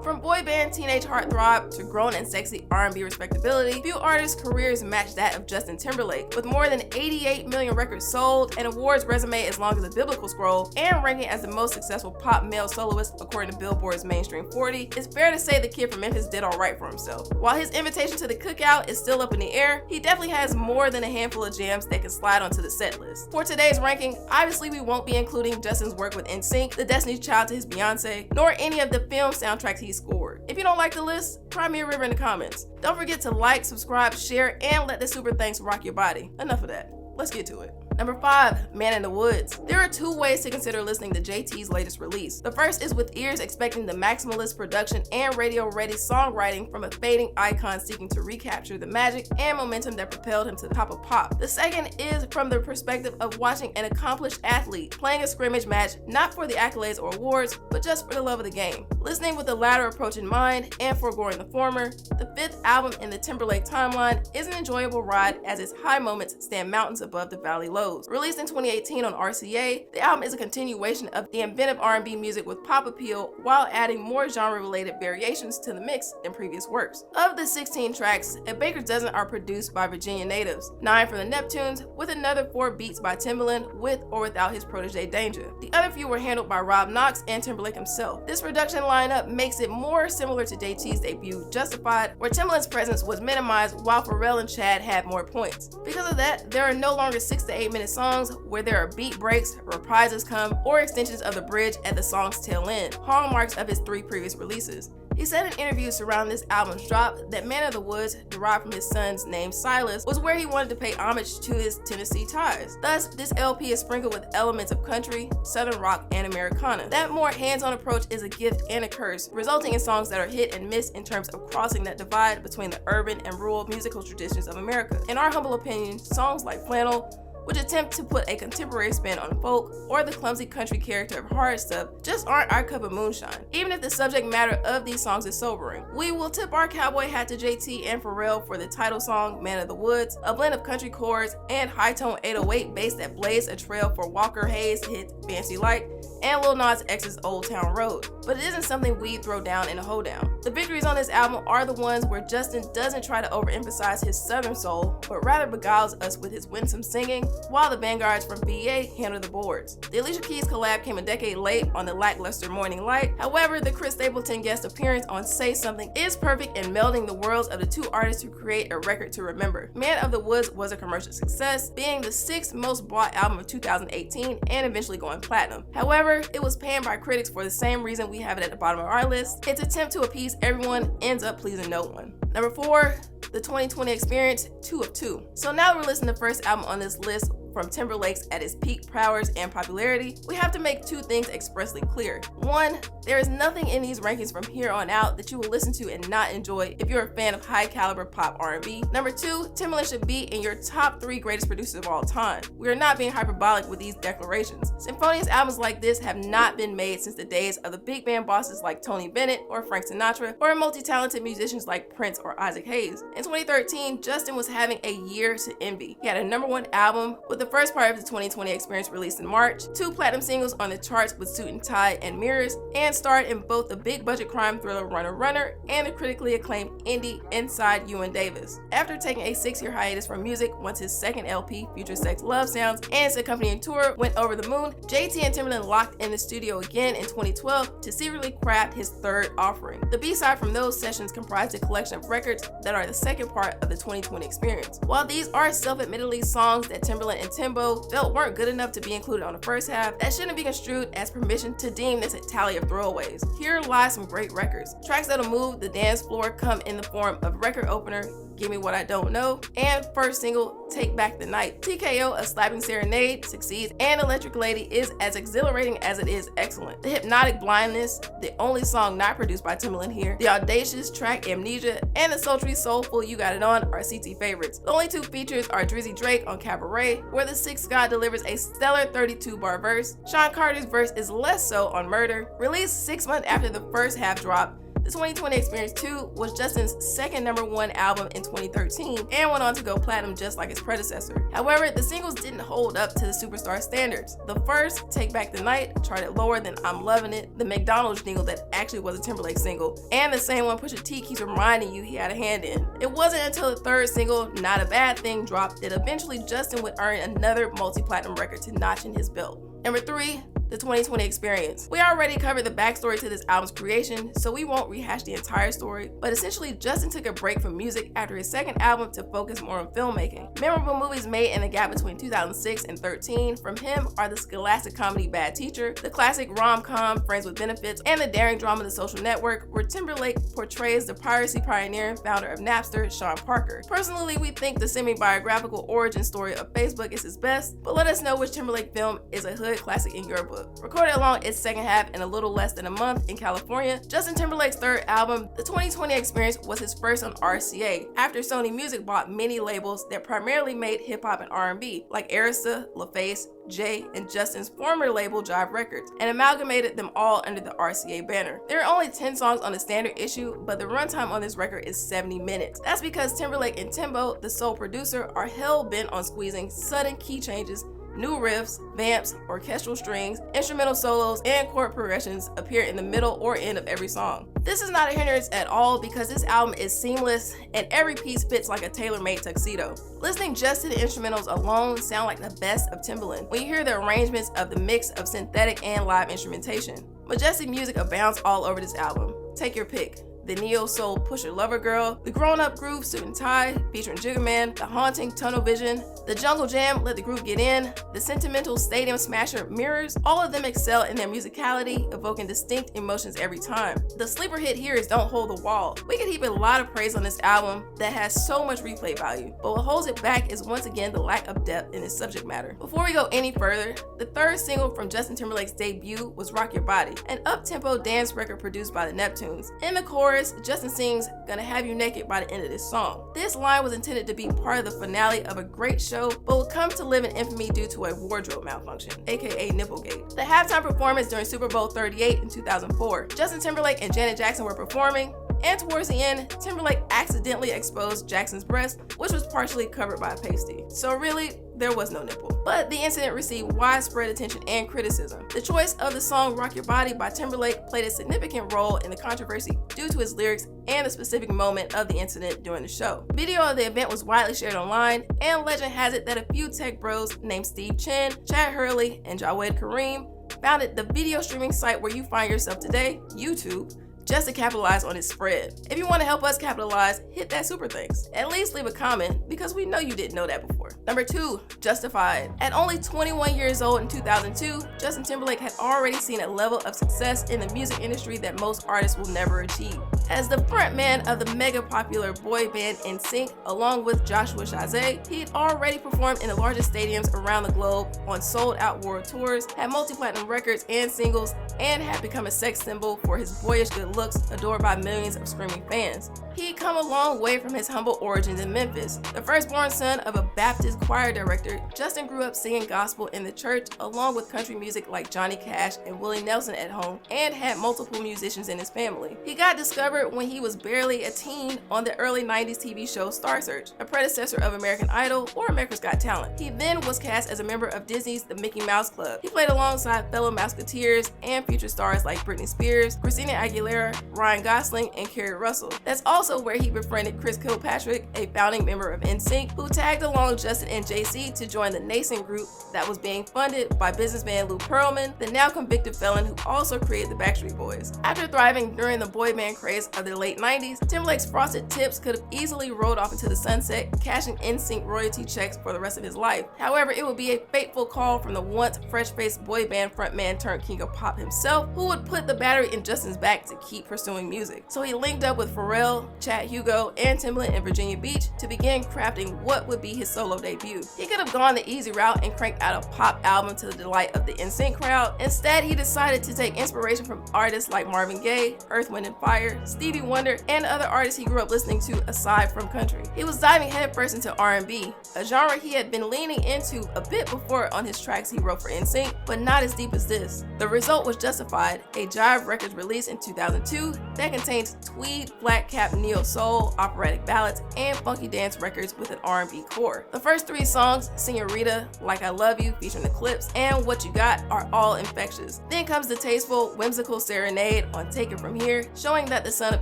From boy band teenage heartthrob to grown and sexy R&B respectability, few artists' careers match that of Justin Timberlake. With more than 88 million records sold, an awards resume as long as a biblical scroll, and ranking as the most successful pop male soloist according to Billboard's Mainstream 40, it's fair to say the kid from Memphis did alright for himself. While his invitation to the cookout is still up in the air, he definitely has more than a handful of jams that can slide onto the set list. For today's ranking, obviously we won't be including Justin's work with NSYNC, the Destiny's Child to his Beyonce, nor any of the film soundtracks he scored. If you don't like the list, cry me a river in the comments. Don't forget to like, subscribe, share, and let the super thanks rock your body. Enough of that. Let's get to it. Number 5, Man in the Woods. There are two ways to consider listening to JT's latest release. The first is with ears expecting the maximalist production and radio-ready songwriting from a fading icon seeking to recapture the magic and momentum that propelled him to the top of pop. The second is from the perspective of watching an accomplished athlete playing a scrimmage match not for the accolades or awards, but just for the love of the game. Listening with the latter approach in mind and foregoing the former, the 5th album in the Timberlake timeline is an enjoyable ride as its high moments stand mountains above the valley lows. Released in 2018 on RCA, the album is a continuation of the inventive R&B music with pop appeal while adding more genre-related variations to the mix than previous works. Of the 16 tracks, a baker's dozen are produced by Virginia natives, 9 from the Neptunes, with another 4 beats by Timbaland with or without his protege Danger. The other few were handled by Rob Knox and Timberlake himself. This production lineup makes it more similar to JT's debut Justified, where Timbaland's presence was minimized while Pharrell and Chad had more points. Because of that, there are no longer 6 to 8 minute songs where there are beat breaks, reprises come, or extensions of the bridge at the song's tail end, hallmarks of his 3 previous releases. He said in interviews surrounding this album's drop that Man of the Woods, derived from his son's name Silas, was where he wanted to pay homage to his Tennessee ties. Thus, this LP is sprinkled with elements of country, southern rock, and Americana. That more hands-on approach is a gift and a curse, resulting in songs that are hit and miss in terms of crossing that divide between the urban and rural musical traditions of America. In our humble opinion, songs like Flannel, which attempt to put a contemporary spin on folk, or the clumsy country character of Hard Stuff, just aren't our cup of moonshine, even if the subject matter of these songs is sobering. We will tip our cowboy hat to JT and Pharrell for the title song, Man of the Woods, a blend of country chords and high-tone 808 bass that blazed a trail for Walker Hayes' hit Fancy Like, and Lil Nas X's Old Town Road. But it isn't something we'd throw down in a hoedown. The victories on this album are the ones where Justin doesn't try to overemphasize his southern soul, but rather beguiles us with his winsome singing, while the vanguards from BA handle the boards. The Alicia Keys collab came a decade late on the lackluster Morning Light. However, the Chris Stapleton guest appearance on Say Something is perfect in melding the worlds of the two artists to create a record to remember. Man of the Woods was a commercial success, being the 6th most bought album of 2018 and eventually going platinum. However, it was panned by critics for the same reason we have it at the bottom of our list. Its attempt to appease everyone ends up pleasing no one. Number 4, the 2020 Experience, 2 of 2. So now we're listening to the first album on this list from Timberlake's at his peak prowess and popularity, we have to make 2 things expressly clear. 1, there is nothing in these rankings from here on out that you will listen to and not enjoy if you're a fan of high caliber pop R&B. Number 2, Timbaland should be in your top 3 greatest producers of all time. We are not being hyperbolic with these declarations. Symphonious albums like this have not been made since the days of the big band bosses like Tony Bennett or Frank Sinatra, or multi-talented musicians like Prince or Isaac Hayes. In 2013, Justin was having a year to envy. He had a #1 album with the first part of the 2020 Experience released in March, 2 platinum singles on the charts with Suit and Tie and Mirrors, and starred in both the big budget crime thriller Runner Runner and the critically acclaimed indie Inside Llewyn Davis. After taking a 6-year hiatus from music once his second LP, FutureSex LoveSounds, and its accompanying tour went over the moon, JT and Timbaland locked in the studio again in 2012 to secretly craft his 3rd offering. The B-side from those sessions comprised a collection of records that are the second part of the 2020 Experience. While these are self-admittedly songs that Timbaland and Timbo felt weren't good enough to be included on the first half, that shouldn't be construed as permission to deem this a tally of throwaways. Here lie some great records. Tracks that'll move the dance floor come in the form of record opener Give Me What I Don't Know, and first single, Take Back the Night. TKO, A Slapping Serenade, succeeds, and Electric Lady is as exhilarating as it is excellent. The Hypnotic Blindness, the only song not produced by Timbaland here, the audacious track Amnesia, and the sultry, soulful You Got It On are CT favorites. The only 2 features are Drizzy Drake on Cabaret, where the Sixth God delivers a stellar 32-bar verse. Sean Carter's verse is less so on Murder. Released 6 months after the first half drop, The 2020 Experience 2 was Justin's second #1 album in 2013 and went on to go platinum just like his predecessor. However, the singles didn't hold up to the superstar standards. The first, Take Back the Night, charted lower than I'm Lovin' It, the McDonald's jingle that actually was a Timberlake single, and the same one Pusha T keeps reminding you he had a hand in. It wasn't until the third single, Not a Bad Thing, dropped that eventually Justin would earn another multi-platinum record to notch in his belt. Number 3, the 2020 Experience. We already covered the backstory to this album's creation, so we won't rehash the entire story, but essentially Justin took a break from music after his second album to focus more on filmmaking. Memorable movies made in the gap between 2006 and 2013 from him are the scholastic comedy Bad Teacher, the classic rom-com Friends with Benefits, and the daring drama The Social Network, where Timberlake portrays the piracy pioneer and founder of Napster, Sean Parker. Personally, we think the semi-biographical origin story of Facebook is his best, but let us know which Timberlake film is a hood classic in your book. Recorded along its second half in a little less than a month in California, Justin Timberlake's third album, The 2020 Experience, was his first on RCA, after Sony Music bought many labels that primarily made hip-hop and R&B, like Arista, LaFace, Jay, and Justin's former label Jive Records, and amalgamated them all under the RCA banner. There are only 10 songs on the standard issue, but the runtime on this record is 70 minutes. That's because Timberlake and Timbo, the sole producer, are hell-bent on squeezing sudden key changes, new riffs, vamps, orchestral strings, instrumental solos, and chord progressions appear in the middle or end of every song. This is not a hindrance at all because this album is seamless and every piece fits like a tailor-made tuxedo. Listening just to the instrumentals alone sound like the best of Timbaland when you hear the arrangements of the mix of synthetic and live instrumentation. Majestic music abounds all over this album. Take your pick. The neo-soul Pusher Lover Girl, the grown-up groove Suit and Tie featuring Jigga Man, the haunting Tunnel Vision, the jungle jam Let the Groove Get In, the sentimental stadium smasher Mirrors, all of them excel in their musicality, evoking distinct emotions every time. The sleeper hit here is Don't Hold the Wall. We could heap a lot of praise on this album that has so much replay value, but what holds it back is once again the lack of depth in its subject matter. Before we go any further, the third single from Justin Timberlake's debut was Rock Your Body, an up-tempo dance record produced by the Neptunes. In the chorus, Justin sings, "Gonna have you naked" by the end of this song. This line was intended to be part of the finale of a great show, but would come to live in infamy due to a wardrobe malfunction, aka Nipplegate. The halftime performance during Super Bowl 38 in 2004, Justin Timberlake and Janet Jackson were performing, and towards the end, Timberlake accidentally exposed Jackson's breast, which was partially covered by a pasty. So really, there was no nipple. But the incident received widespread attention and criticism. The choice of the song Rock Your Body by Timberlake played a significant role in the controversy due to his lyrics and the specific moment of the incident during the show. Video of the event was widely shared online, and legend has it that a few tech bros named Steve Chen, Chad Hurley, and Jawed Kareem founded the video streaming site where you find yourself today, YouTube, just to capitalize on its spread. If you want to help us capitalize, hit that super thanks. At least leave a comment because we know you didn't know that before. Number 2, Justified. At only 21 years old in 2002, Justin Timberlake had already seen a level of success in the music industry that most artists will never achieve. As the frontman of the mega popular boy band NSYNC, along with Joshua Chazé, he had already performed in the largest stadiums around the globe on sold-out world tours, had multi-platinum records and singles, and had become a sex symbol for his boyish good looks, adored by millions of screaming fans. He'd come a long way from his humble origins in Memphis. The firstborn son of a Baptist choir director, Justin grew up singing gospel in the church along with country music like Johnny Cash and Willie Nelson at home, and had multiple musicians in his family. He got discovered when he was barely a teen on the early 90s TV show Star Search, a predecessor of American Idol or America's Got Talent. He then was cast as a member of Disney's The Mickey Mouse Club. He played alongside fellow Mouseketeers and future stars like Britney Spears, Christina Aguilera, Ryan Gosling, and Kerry Russell. That's also where he befriended Chris Kilpatrick, a founding member of NSYNC, who tagged along Justin and JC to join the nascent group that was being funded by businessman Lou Pearlman, the now convicted felon who also created the Backstreet Boys. After thriving during the boy band craze of the late 90s, Timberlake's frosted tips could have easily rolled off into the sunset, cashing NSYNC royalty checks for the rest of his life. However, it would be a fateful call from the once fresh-faced boy band frontman turned king of pop himself, who would put the battery in Justin's back to keep pursuing music. So he linked up with Pharrell, Chad Hugo, and Timberlake in Virginia Beach to begin crafting what would be his solo debut. He could have gone the easy route and cranked out a pop album to the delight of the NSYNC crowd. Instead, he decided to take inspiration from artists like Marvin Gaye, Earth, Wind & Fire, Stevie Wonder, and other artists he grew up listening to aside from country. He was diving headfirst into R&B, a genre he had been leaning into a bit before on his tracks he wrote for NSYNC, but not as deep as this. The result was Justified, a Jive Records release in 2002 that contains tweed, flat cap neo-soul, operatic ballads, and funky dance records with an R&B core. The first 3 songs, Senorita, Like I Love You featuring the Clips, and What You Got, are all infectious. Then comes the tasteful, whimsical serenade on Take It From Here, showing that the son of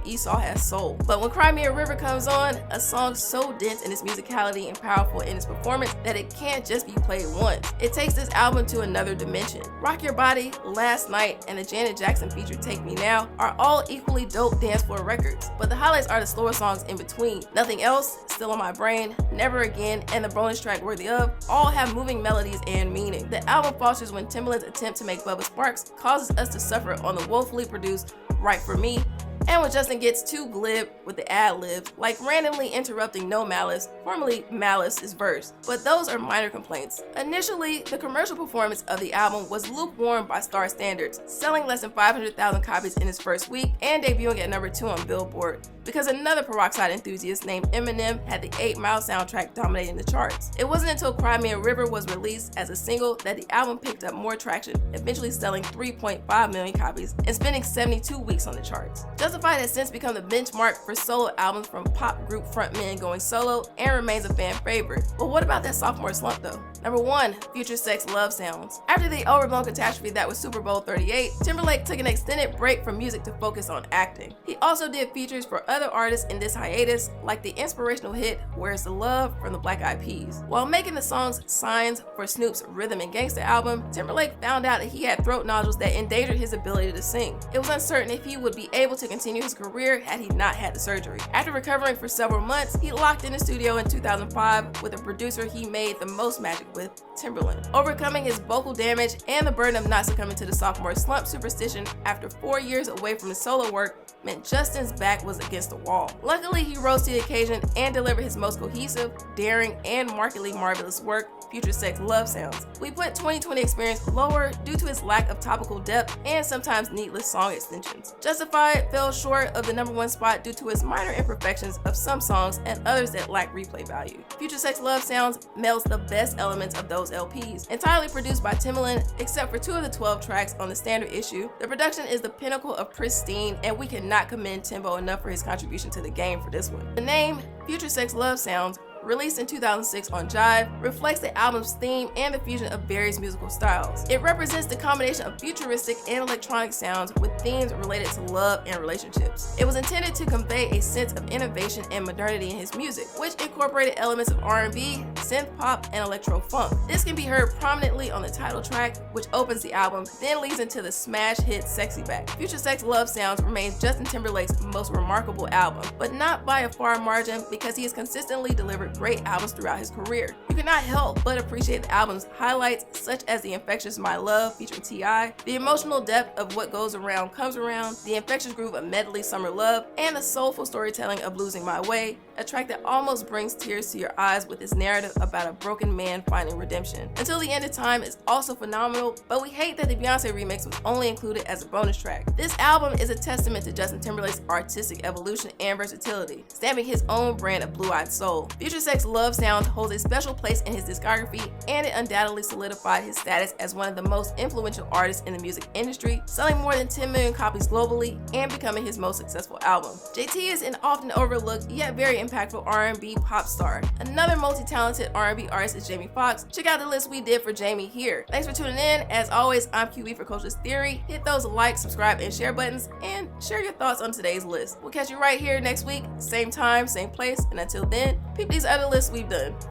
Esau has soul. But when Cry Me a River comes on, a song so dense in its musicality and powerful in its performance that it can't just be played once. It takes this album to another dimension. Rock Your Body, Last Night, and the Janet Jackson feature Take Me Now are all equally dope dance floor records, but the highlights are the slower songs in between. Nothing Else, Still on My Brain, Never Again, and the bonus track Worthy Of all have moving melodies and meaning. The album falters when Timbaland's attempt to make Bubba Sparks causes us to suffer on the woefully produced Right For Me, and when Justin gets too glib with the ad-libs, like randomly interrupting No Malice, formerly Malice's verse. But those are minor complaints. Initially, the commercial performance of the album was lukewarm by Star standards, selling less than 500,000 copies in its first week and debuting at number 2 on Billboard, because another peroxide enthusiast named Eminem had the 8 Mile soundtrack dominating the charts. It wasn't until Cry Me a River was released as a single that the album picked up more traction, eventually selling 3.5 million copies and spending 72 weeks on the charts. Justified has since become the benchmark for solo albums from pop group frontmen going solo and remains a fan favorite. But what about that sophomore slump though? Number 1, FutureSex LoveSounds. After the overblown catastrophe that was Super Bowl 38, Timberlake took an extended break from music to focus on acting. He also did features for other artists in this hiatus, like the inspirational hit Where's the Love from the Black Eyed Peas. While making the songs Signs for Snoop's Rhythm and Gangsta album, Timberlake found out that he had throat nodules that endangered his ability to sing. It was uncertain if he would be able to continue his career had he not had the surgery. After recovering for several months, he locked in the studio in 2005 with a producer he made the most magic with, Timbaland. Overcoming his vocal damage and the burden of not succumbing to the sophomore slump superstition after 4 years away from his solo work meant Justin's back was against the wall. Luckily, he rose to the occasion and delivered his most cohesive, daring, and markedly marvelous work, FutureSex LoveSounds. We put 2020 Experience lower due to its lack of topical depth and sometimes needless song extensions. Justified fell short of the number 1 spot due to its minor imperfections of some songs and others that lack replay value. FutureSex LoveSounds melds the best elements of those LPs, entirely produced by Timbaland, except for 2 of the 12 tracks on the standard issue. The production is the pinnacle of pristine, and we cannot commend Timbo enough for his contribution to the game for this one. The name, FutureSex LoveSounds, released in 2006 on Jive, reflects the album's theme and the fusion of various musical styles. It represents the combination of futuristic and electronic sounds with themes related to love and relationships. It was intended to convey a sense of innovation and modernity in his music, which incorporated elements of R&B, synth pop, and electro funk. This can be heard prominently on the title track, which opens the album, then leads into the smash hit Sexy Back. FutureSex LoveSounds remains Justin Timberlake's most remarkable album, but not by a far margin because he has consistently delivered great albums throughout his career. You cannot help but appreciate the album's highlights, such as the infectious My Love featuring T.I., the emotional depth of What Goes Around Comes Around, the infectious groove of Medley Summer Love, and the soulful storytelling of Losing My Way, a track that almost brings tears to your eyes with its narrative about a broken man finding redemption. Until the End of Time is also phenomenal, but we hate that the Beyonce remix was only included as a bonus track. This album is a testament to Justin Timberlake's artistic evolution and versatility, stamping his own brand of blue-eyed soul. FutureSex LoveSounds holds a special place in his discography, and it undoubtedly solidified his status as one of the most influential artists in the music industry, selling more than 10 million copies globally and becoming his most successful album. JT is an often overlooked yet very impactful R&B pop star. Another multi-talented R&B artist is Jamie Foxx. Check out the list we did for Jamie here. Thanks for tuning in. As always, I'm QB for Culturalist Theory. Hit those like, subscribe, and share buttons, and share your thoughts on today's list. We'll catch you right here next week, same time, same place, and until then, peep these other lists we've done.